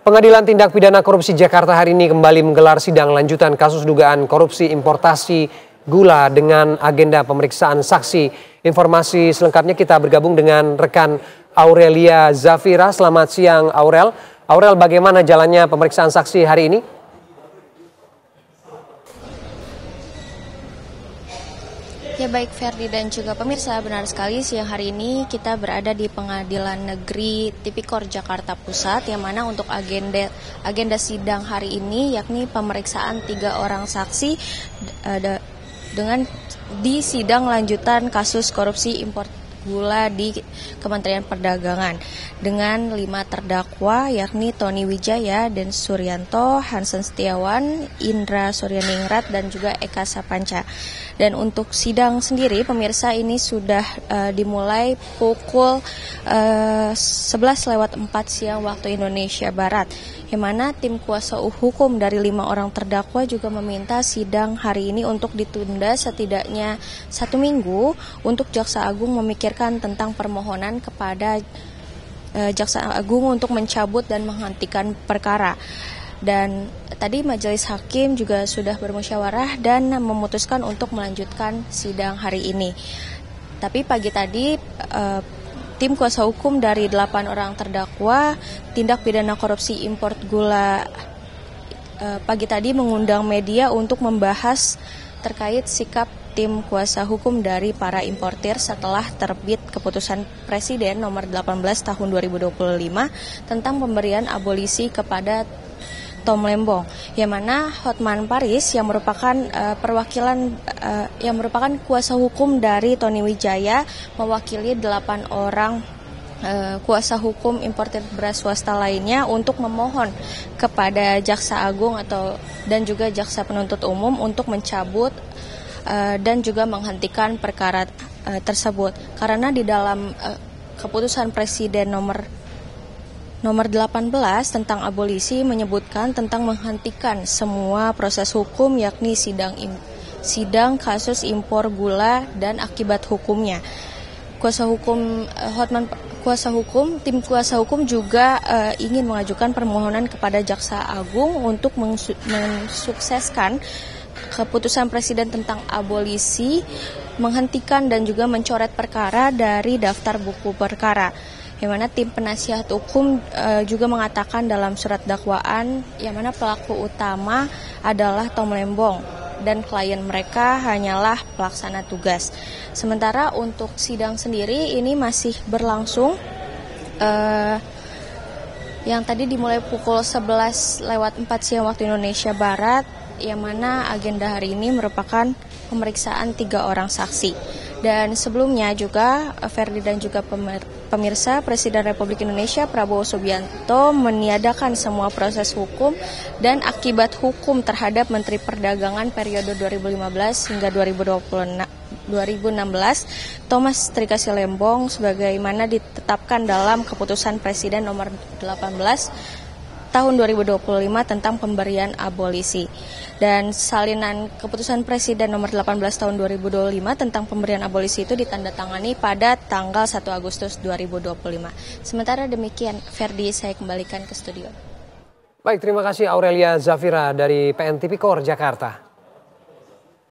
Pengadilan Tindak Pidana Korupsi Jakarta hari ini kembali menggelar sidang lanjutan kasus dugaan korupsi importasi gula dengan agenda pemeriksaan saksi. Informasi selengkapnya kita bergabung dengan rekan Aurelia Zafira. Selamat siang Aurel. Aurel, bagaimana jalannya pemeriksaan saksi hari ini? Ya baik Ferdi dan juga pemirsa, benar sekali siang hari ini kita berada di Pengadilan Negeri Tipikor Jakarta Pusat, yang mana untuk agenda sidang hari ini yakni pemeriksaan 3 orang saksi dengan di sidang lanjutan kasus korupsi impor gula di Kementerian Perdagangan dengan 5 terdakwa yakni Tony Wijaya, Den Suryanto, Hansen Setiawan, Indra Suryaningrat dan juga Eka Sapanca. Dan untuk sidang sendiri pemirsa ini sudah dimulai pukul 11:04 siang waktu Indonesia Barat, yang mana tim kuasa hukum dari 5 orang terdakwa juga meminta sidang hari ini untuk ditunda setidaknya 1 minggu untuk Jaksa Agung memikirkan tentang permohonan kepada Jaksa Agung untuk mencabut dan menghentikan perkara. Dan tadi majelis hakim juga sudah bermusyawarah dan memutuskan untuk melanjutkan sidang hari ini. Tapi pagi tadi tim kuasa hukum dari 8 orang terdakwa tindak pidana korupsi impor gula pagi tadi mengundang media untuk membahas terkait sikap tim kuasa hukum dari para importir setelah terbit keputusan Presiden nomor 18 tahun 2025 tentang pemberian abolisi kepada Tom Lembong, yang mana Hotman Paris yang merupakan merupakan kuasa hukum dari Tony Wijaya mewakili 8 orang kuasa hukum importir beras swasta lainnya untuk memohon kepada Jaksa Agung dan juga Jaksa Penuntut Umum untuk mencabut dan juga menghentikan perkara tersebut, karena di dalam keputusan Presiden nomor 18 tentang abolisi menyebutkan tentang menghentikan semua proses hukum yakni sidang kasus impor gula dan akibat hukumnya. Tim kuasa hukum juga ingin mengajukan permohonan kepada Jaksa Agung untuk mensukseskan keputusan Presiden tentang abolisi, menghentikan dan juga mencoret perkara dari daftar buku perkara. Yang mana tim penasihat hukum juga mengatakan dalam surat dakwaan yang mana pelaku utama adalah Tom Lembong dan klien mereka hanyalah pelaksana tugas. Sementara untuk sidang sendiri ini masih berlangsung, yang tadi dimulai pukul 11:04 siang waktu Indonesia Barat, yang mana agenda hari ini merupakan pemeriksaan 3 orang saksi. Dan sebelumnya juga Ferdi dan juga pemirsa, Presiden Republik Indonesia Prabowo Subianto meniadakan semua proses hukum dan akibat hukum terhadap Menteri Perdagangan periode 2015 hingga 2016 Thomas Trikasi Lembong sebagaimana ditetapkan dalam keputusan Presiden nomor 18 tahun 2025 tentang pemberian abolisi. Dan salinan keputusan Presiden nomor 18 tahun 2025 tentang pemberian abolisi itu ditandatangani pada tanggal 1 Agustus 2025. Sementara demikian, Ferdi, saya kembalikan ke studio. Baik, terima kasih Aurelia Zafira dari PN Tipikor Jakarta.